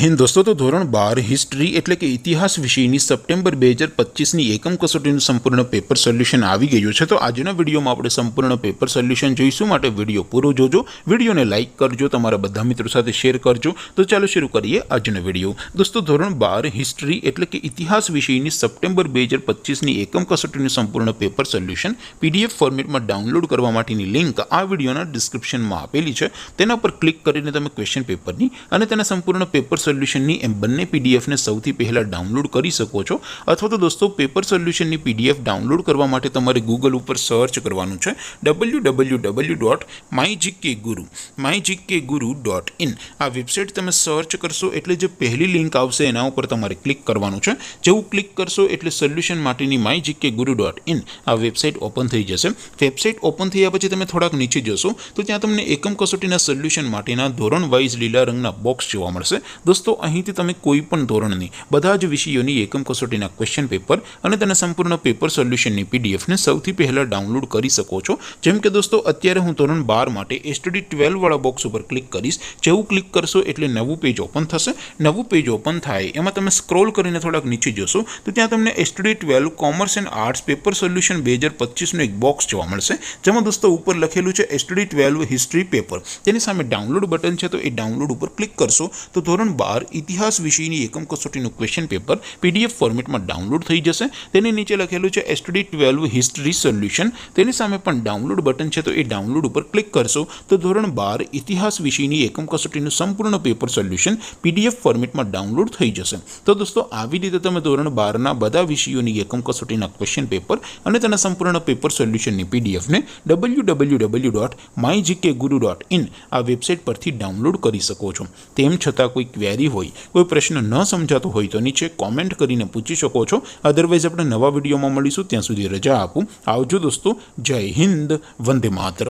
हिंद दोस्तों तो धोरण 12 हिस्ट्री एटले के इतिहास विषयनी सप्टेम्बर 2025 एकम कसोटीનું સંપૂર્ણ પેપર સોલ્યુશન આવી ગયું છે। તો આજના વિડીયોમાં આપણે સંપૂર્ણ પેપર સોલ્યુશન જોઈશું, માટે વિડીયો પૂરો જોજો, વિડીયોને લાઇક કરજો, તમારા બધા મિત્રો સાથે શેર કરજો। તો ચાલો શરૂ કરીએ આજનો વિડીયો। દોસ્તો ધોરણ 12 हिस्ट्री एटले के इतिहास विषयनी सप्टेम्बर 2025 एकम कसोटीનું સંપૂર્ણ પેપર સોલ્યુશન पीडीएफ ફોર્મેટમાં ડાઉનલોડ કરવા માટેની લિંક આ વિડીયોના ડિસ્ક્રિપ્શનમાં આપેલી છે। તેના પર ક્લિક કરીને તમે ક્વેશ્ચન પેપરની અને તેના સંપૂર્ણ પેપર સોલ્યુશનની એમ બંને पीडीएफ ने સૌથી પહેલા ડાઉનલોડ કરી શકો છો। અથવા તો દોસ્તો પેપર સોલ્યુશનની पीडीएफ ડાઉનલોડ કરવા માટે તમારે ગૂગલ ઉપર સર્ચ કરવાનું છે www.mygkguru.in। આ વેબસાઇટ તમે સર્ચ કરશો એટલે જે પહેલી લિંક આવશે એના ઉપર તમારે ક્લિક કરવાનું છે। જેવું ક્લિક કરશો એટલે સોલ્યુશન માટેની mygkguru.in આ વેબસાઇટ ઓપન થઈ જશે। વેબસાઇટ ઓપન થયા પછી તમે થોડાક નીચે જશો તો ત્યાં તમને એકમ કસોટીના સોલ્યુશન માટેના ધોરણ વાઇઝ લીલા રંગના બોક્સ જોવા મળશે। दोस्तों અહીંથી તમે કોઈપણ ધોરણની બધા જ વિષયોની એકમ કસોટીના ક્વેશ્ચન પેપર અને તેના સંપૂર્ણ પેપર સોલ્યુશનની પીડીએફ ને સૌથી પહેલા ડાઉનલોડ કરી શકો છો। જેમ કે દોસ્તો અત્યારે હું ધોરણ 12 માટે એસટીડી 12 વાળા બોક્સ ઉપર ક્લિક કરીશ। જેવું ક્લિક કરશો એટલે નવું પેજ ઓપન થશે। નવું પેજ ઓપન થાય એમાં તમે સ્ક્રોલ કરીને થોડાક નીચે જશો તો ત્યાં તમને STD 12 commerce and arts paper solution 2025 નું એક બોક્સ જોવા મળશે, જેમાં દોસ્તો ઉપર લખેલું છે એસટીડી 12 હિસ્ટ્રી પેપર। તેની સામે ડાઉનલોડ બટન છે, તો એ ડાઉનલોડ ઉપર ક્લિક કરશો તો ધોરણ 12 इतिहास विषयनी एकम कसोटीનું क्वेश्चन पेपर पीडीएफ फॉर्मेटમાં ડાઉનલોડ થઈ જશે। તેની નીચે લખેલું છે એસટીડી 12 હિસ્ટ્રી સોલ્યુશન, તેની સામે પણ ડાઉનલોડ બટન છે, તો એ ડાઉનલોડ ઉપર ક્લિક કરશો તો ધોરણ 12 ઇતિહાસ વિષયની એકમ કસોટીનું સંપૂર્ણ પેપર સોલ્યુશન પીડીએફ ફોર્મેટમાં ડાઉનલોડ થઈ જશે। તો દોસ્તો આવી રીતે તમે ધોરણ 12 ના બધા વિષયોની એકમ કસોટીના ક્વેશ્ચન પેપર અને તેના સંપૂર્ણ પેપર સોલ્યુશનની પીડીએફ ને www.mygkguru.in આ વેબસાઇટ પરથી ડાઉનલોડ કરી શકો છો। તેમ છતાં કોઈ ક્વેરી હોય, कोई प्रश्न न समझातो होय तो नीचे कॉमेंट करीने पूछी शको छो। अदरवाइज अपने नवा विडियो में मळीशुं, त्यां सुधी रजा आपो। आवजो दोस्तों, जय हिंद, वंदे मातरम।